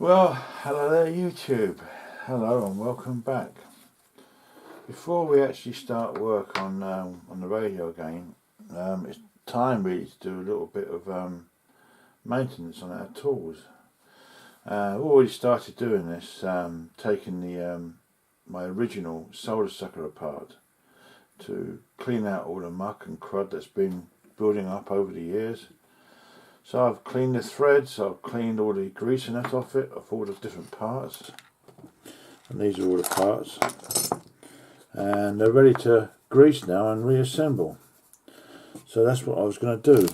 Well, hello there YouTube. Hello and welcome back. Before we actually start work on the radio again, it's time really to do a little bit of maintenance on our tools. I've already started doing this, taking the my original solder sucker apart to clean out all the muck and crud that's been building up over the years. So I've cleaned the threads, I've cleaned all the grease and that off it, of all the different parts. And these are all the parts. And they're ready to grease now and reassemble. So that's what I was going to do.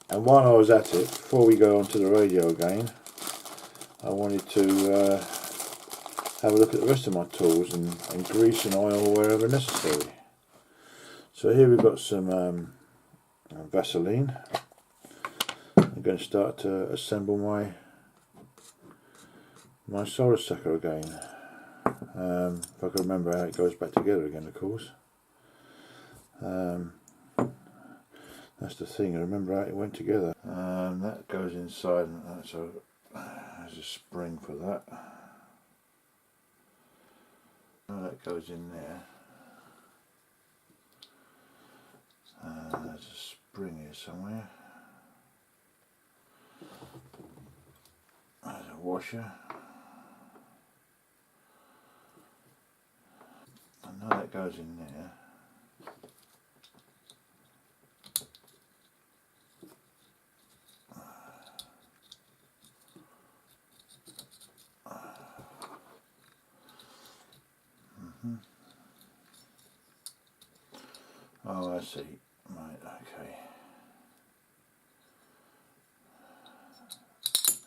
And while I was at it, before we go on to the radio again, I wanted to have a look at the rest of my tools and grease and oil wherever necessary. So here we've got some Vaseline. I'm going to start to assemble my solder sucker again. If I can remember how it goes back together again, of course. That's the thing, I remember how it went together. That goes inside, and so there's a spring for that. That goes in there. There's a spring here somewhere. There's a washer. I know that goes in there. Oh, I see. Right, okay.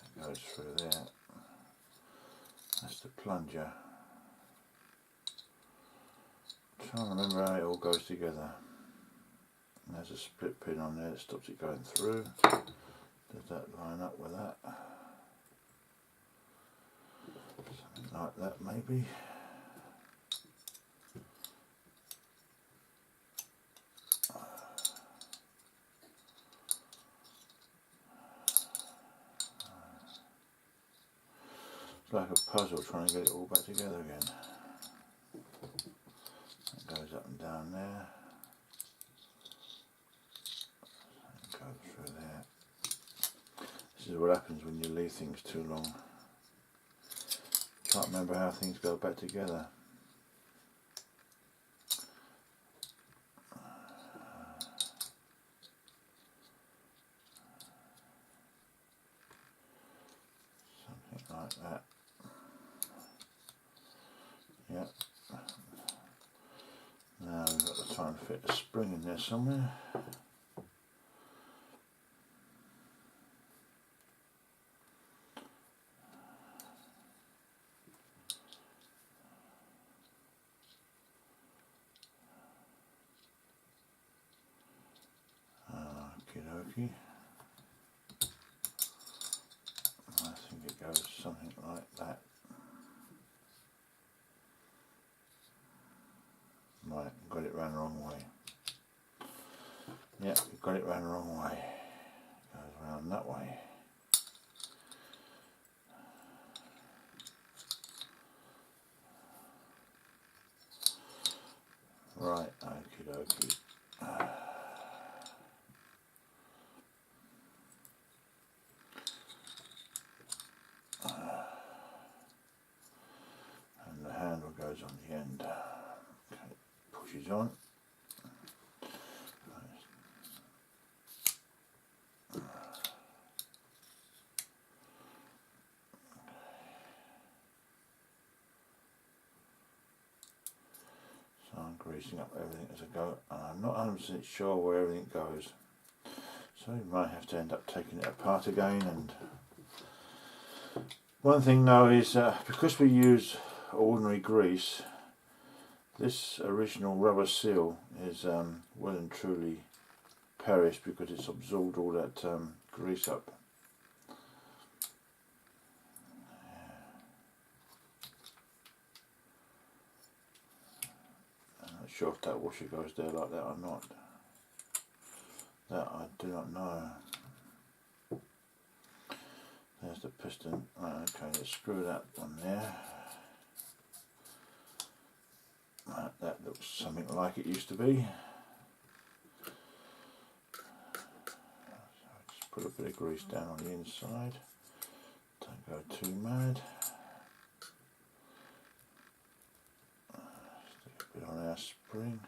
It goes through there. That's the plunger. I'm trying to remember how it all goes together. And there's a split pin on there that stops it going through. Does that line up with that? Something like that maybe. It's like a puzzle trying to get it all back together again. It goes up and down there. It goes through there. This is what happens when you leave things too long. Can't remember how things go back together. Something like that. Yep. Now we've got to try and fit a spring in there somewhere. Okie dokie. I think it goes something like that. Right, got it round the wrong way. Yep, got it round the wrong way. Goes round that way. Right, okie dokie. And the handle goes on the end. Okay, pushes on. So I'm greasing up everything as I go, and I'm not 100% sure where everything goes. So you might have to end up taking it apart again. And one thing though is because we use ordinary grease, this original rubber seal is well and truly perished because it's absorbed all that grease up. I'm not sure if that washer goes there like that or not. That I do not know. There's the piston. Right, okay, let's screw that one there. Right, that looks something like it used to be. So just put a bit of grease down on the inside. Don't go too mad. Stick a bit on our spring.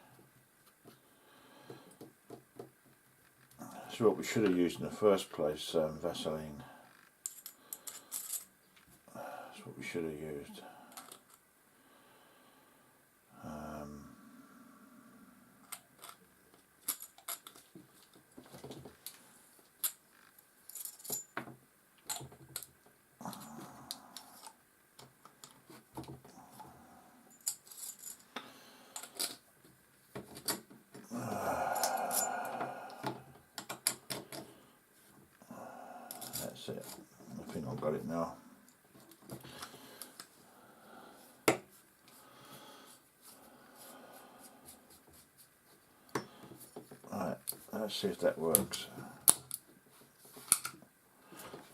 That's what we should have used in the first place, Vaseline. That's what we should have used. That's it. I think I've got it now. Right, let's see if that works.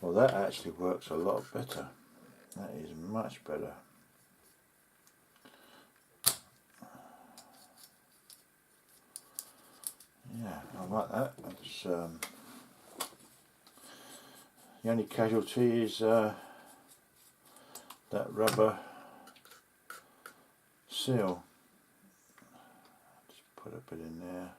Well, that actually works a lot better. That is much better. Yeah, I like that. It's, the only casualty is that rubber seal. Just put a bit in there.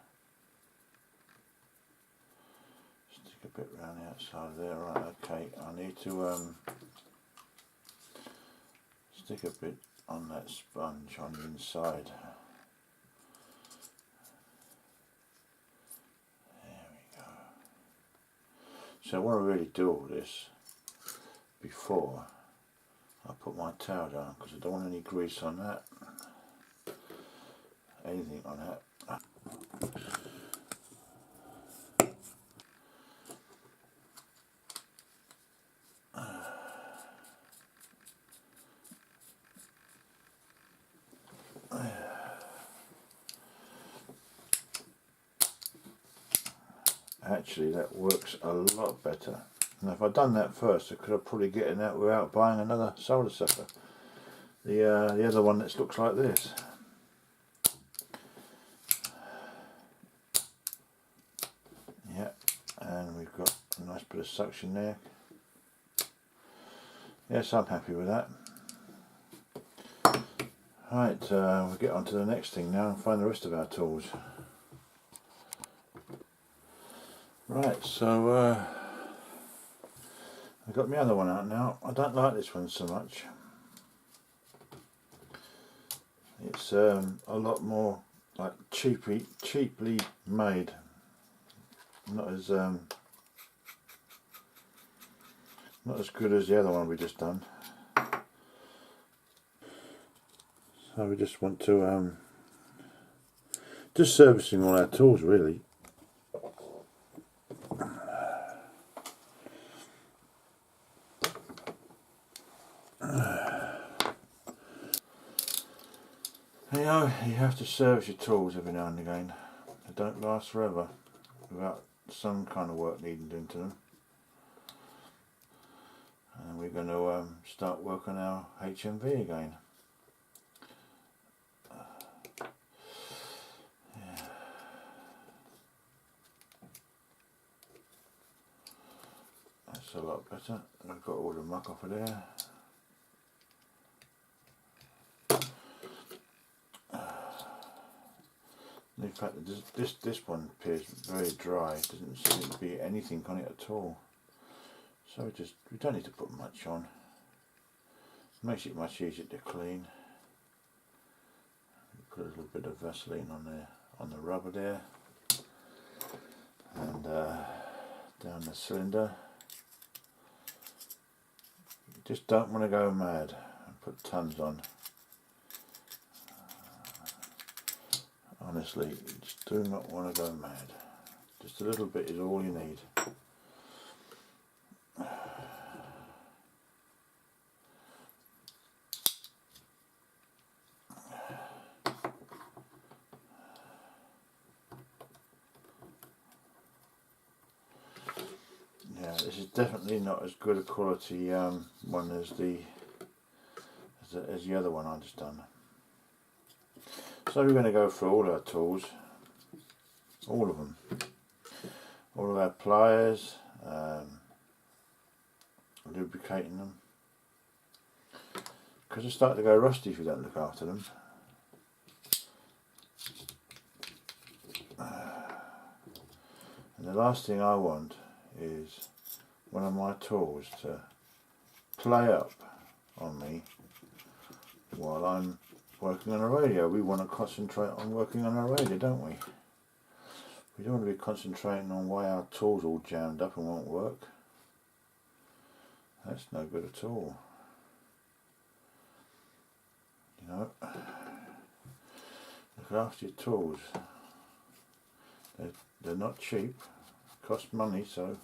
Stick a bit around the outside there. Right, okay. I need to stick a bit on that sponge on the inside. So I want to really do all this before I put my towel down, because I don't want any grease on that, anything on that. Actually, that works a lot better. Now, if I'd done that first, I could have probably gotten that without buying another solder sucker. The other one that looks like this. Yeah, and we've got a nice bit of suction there. Yes, I'm happy with that. Right, we'll get on to the next thing now and find the rest of our tools. Right, so I've got my other one out now. I don't like this one so much. It's a lot more like cheaply made. Not as good as the other one we just done. So we just want to just servicing all our tools really. You know, you have to service your tools every now and again. They don't last forever without some kind of work needing doing to them. And we're going to start work on our HMV again. Yeah. That's a lot better. I've got all the muck off of there. In fact, this one appears very dry. It doesn't seem to be anything on it at all. So we don't need to put much on. It makes it much easier to clean. Put a little bit of Vaseline on the rubber there, and down the cylinder. You just don't want to go mad and put tons on. Honestly, you just do not want to go mad. Just a little bit is all you need. Yeah, this is definitely not as good a quality one as the other one I just done. So we're going to go through all our tools, all of them, all of our pliers, lubricating them, because they start to go rusty if you don't look after them. And the last thing I want is one of my tools to play up on me while I'm working on a radio. We want to concentrate on working on a radio, don't we? We don't want to be concentrating on why our tool's all jammed up and won't work. That's no good at all. You know, look after your tools. They're not cheap, cost money. So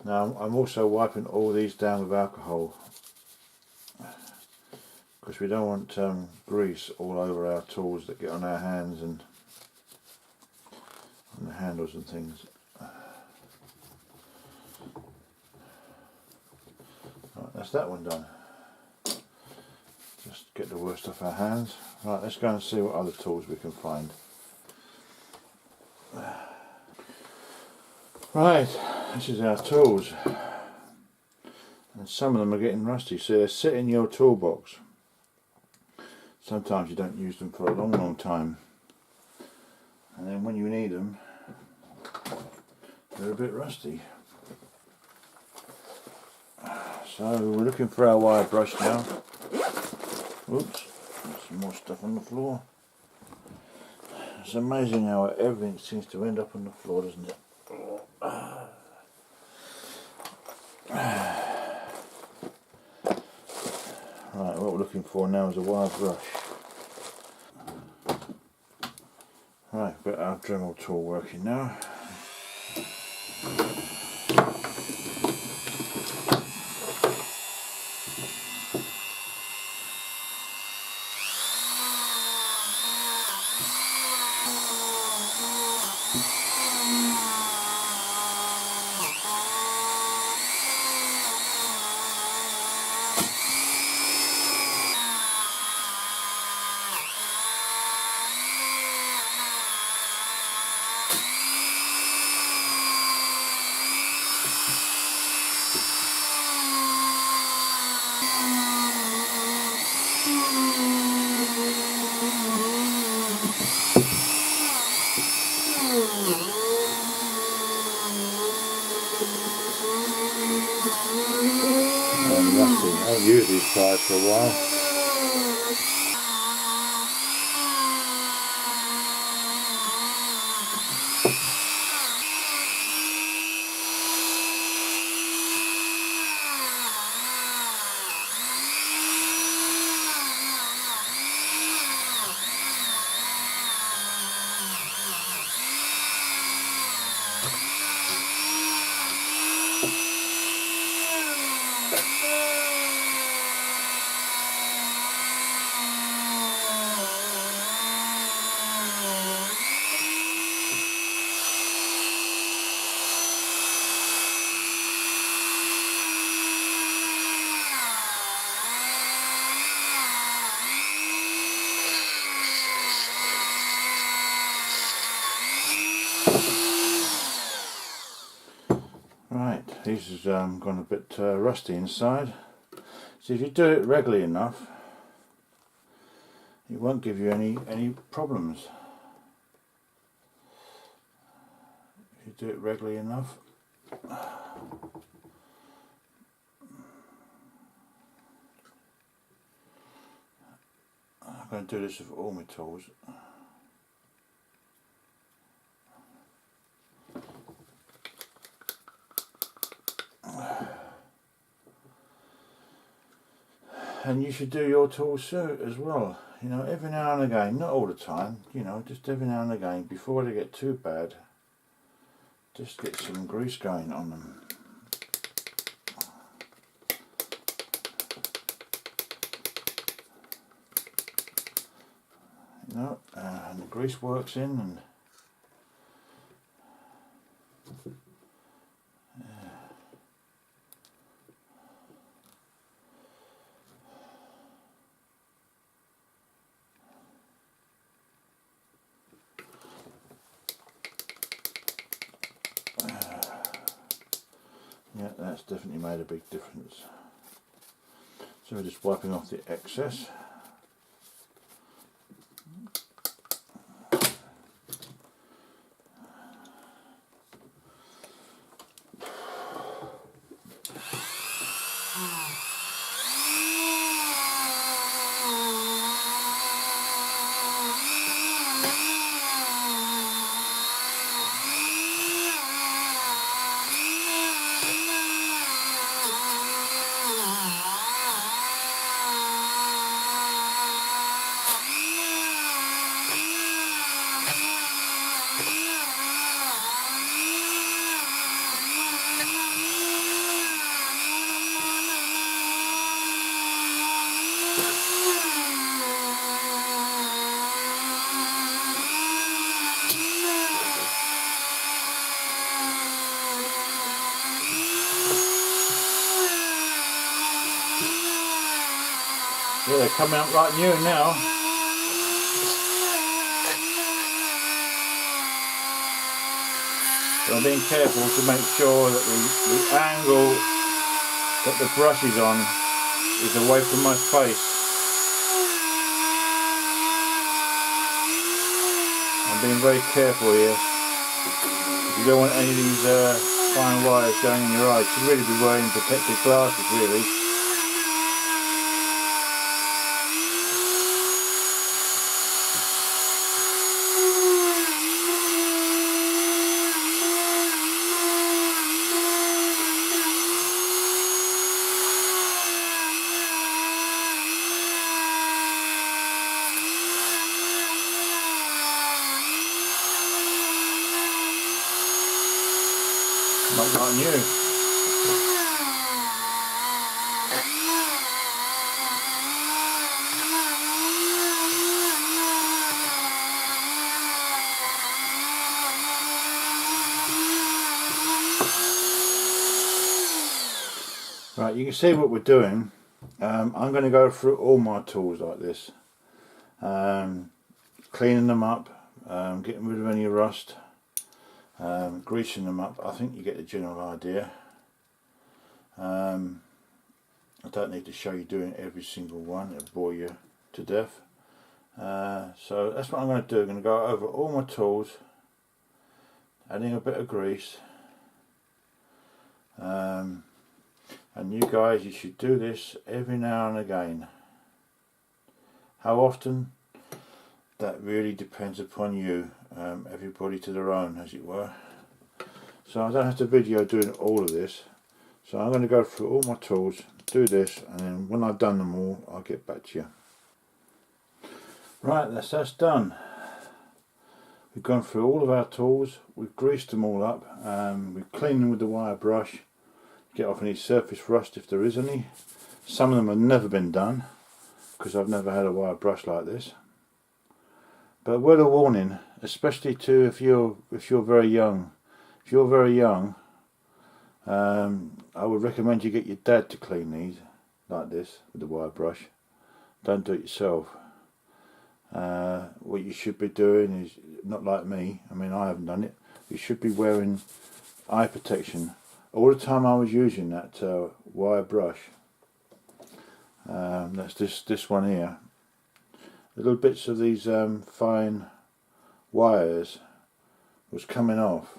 now I'm also wiping all these down with alcohol, because we don't want grease all over our tools that get on our hands and on the handles and things. Right, that's that one done. Just get the worst off our hands. Right, let's go and see what other tools we can find. Right, this is our tools, and some of them are getting rusty, so they sit in your toolbox. Sometimes you don't use them for a long time, and then when you need them, they're a bit rusty. So we're looking for our wire brush now. Oops, there's some more stuff on the floor. It's amazing how everything seems to end up on the floor, doesn't it? Right, what we're looking for now is a wire brush. Right, we've got our Dremel tool working now. Rusty. I haven't used these pliers for a while. Right, these has gone a bit rusty inside. So if you do it regularly enough, it won't give you any problems. If you do it regularly enough. I'm going to do this with all my tools. And you should do your tools too as well. You know, every now and again, not all the time, you know, just every now and again, before they get too bad, just get some grease going on them. You know, and the grease works in, and Yeah, that's definitely made a big difference. So we're just wiping off the excess. Yeah, they're coming up like new now. But I'm being careful to make sure that the angle that the brush is on is away from my face. I'm being very careful here. You don't want any of these fine wires going in your eyes. You should really be wearing protective glasses, really. Not new. Right, you can see what we're doing. I'm going to go through all my tools like this, cleaning them up, getting rid of any rust, greasing them up. I think you get the general idea. I don't need to show you doing every single one, it'll bore you to death. So that's what I'm going to do. I'm going to go over all my tools, adding a bit of grease. And you guys, you should do this every now and again. How often? That really depends upon you. Everybody to their own, as it were. So I don't have to video doing all of this. So I'm going to go through all my tools, do this, and then when I've done them all, I'll get back to you. Right, that's done. We've gone through all of our tools, we've greased them all up, we've cleaned them with the wire brush, get off any surface rust if there is any. Some of them have never been done, because I've never had a wire brush like this. But word of warning, especially to if you're very young. If you're very young, I would recommend you get your dad to clean these like this with the wire brush. Don't do it yourself. What you should be doing is not like me. I mean, I haven't done it. You should be wearing eye protection all the time. I was using that wire brush. That's this one here. Little bits of these fine wires was coming off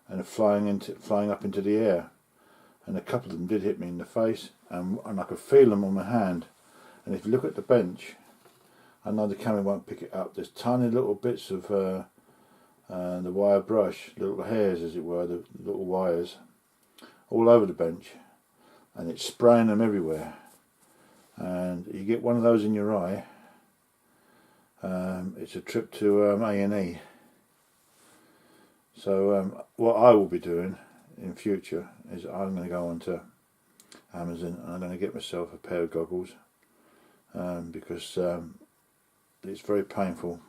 and flying up into the air, and a couple of them did hit me in the face, and I could feel them on my hand. And if you look at the bench, I know the camera won't pick it up, there's tiny little bits of the wire brush, little hairs as it were, the little wires all over the bench, and it's spraying them everywhere. And you get one of those in your eye, it's a trip to A&E. So what I will be doing in future is I'm going to go onto Amazon and I'm going to get myself a pair of goggles, because it's very painful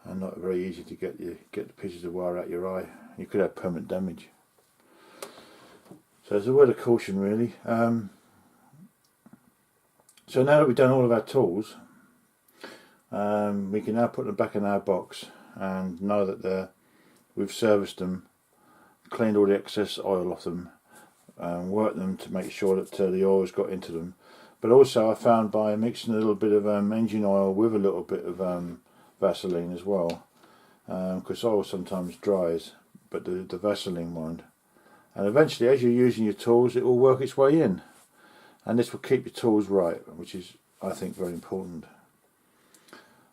and not very easy to get the pieces of wire out your eye. You could have permanent damage. So it's a word of caution, really. So now that we've done all of our tools, we can now put them back in our box and know that we've serviced them, cleaned all the excess oil off them, and work them to make sure that the oil's got into them. But also I found by mixing a little bit of engine oil with a little bit of Vaseline as well, because oil sometimes dries, but the Vaseline won't. And eventually, as you're using your tools, it will work its way in, and this will keep your tools right, which is, I think, very important.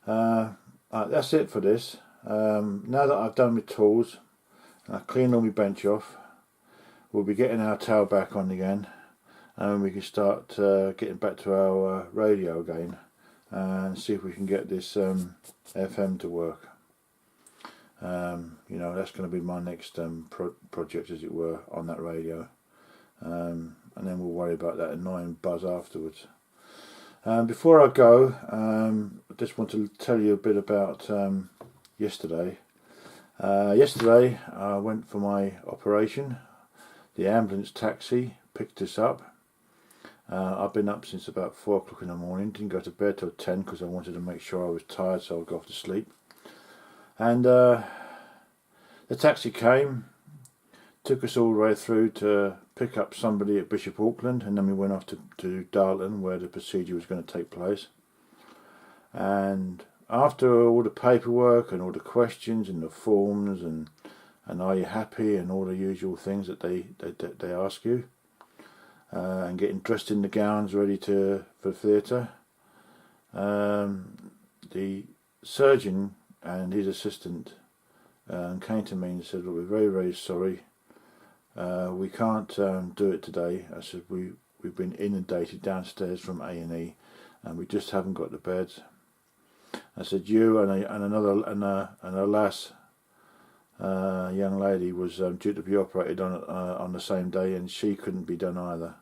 That's it for this. Now that I've done my tools and I've cleaned all my bench off, we'll be getting our tail back on again, and we can start getting back to our radio again and see if we can get this FM to work. You know, that's going to be my next project, as it were, on that radio, and then we'll worry about that annoying buzz afterwards. Before I go, I just want to tell you a bit about yesterday. Yesterday I went for my operation. The ambulance taxi picked us up. I've been up since about 4 o'clock in the morning. Didn't go to bed till 10 because I wanted to make sure I was tired, so I'd go off to sleep. And the taxi came, took us all the way through to pick up somebody at Bishop Auckland, and then we went off to Darlington, where the procedure was going to take place. And after all the paperwork and all the questions and the forms and are you happy and all the usual things that they ask you, and getting dressed in the gowns ready for theatre, the surgeon and his assistant came to me and said, "Look, we're very, very sorry. We can't do it today." I said, we've been inundated downstairs from A&E, and we just haven't got the beds. I said, you and a lass, young lady, was due to be operated on the same day, and she couldn't be done either.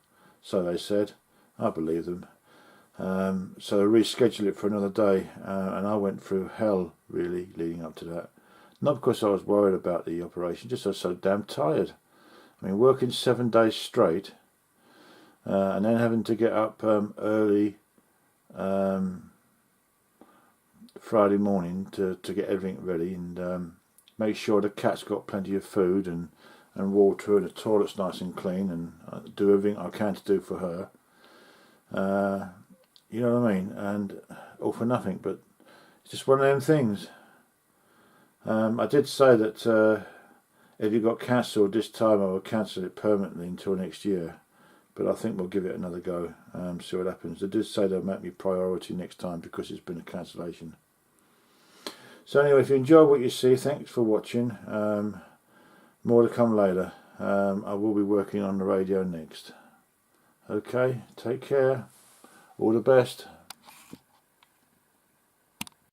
So they said. I believe them. So they rescheduled it for another day, and I went through hell really leading up to that. Not because I was worried about the operation, just I was so damn tired. I mean, working 7 days straight, and then having to get up early Friday morning to get everything ready and make sure the cat's got plenty of food and water and the toilet's nice and clean, and do everything I can to do for her. You know what I mean? And all for nothing, but it's just one of them things. I did say that if it got cancelled this time, I would cancel it permanently until next year. But I think we'll give it another go, see what happens. They did say they'll make me priority next time because it's been a cancellation. So anyway, if you enjoy what you see, thanks for watching. More to come later. I will be working on the radio next. Okay, take care. All the best.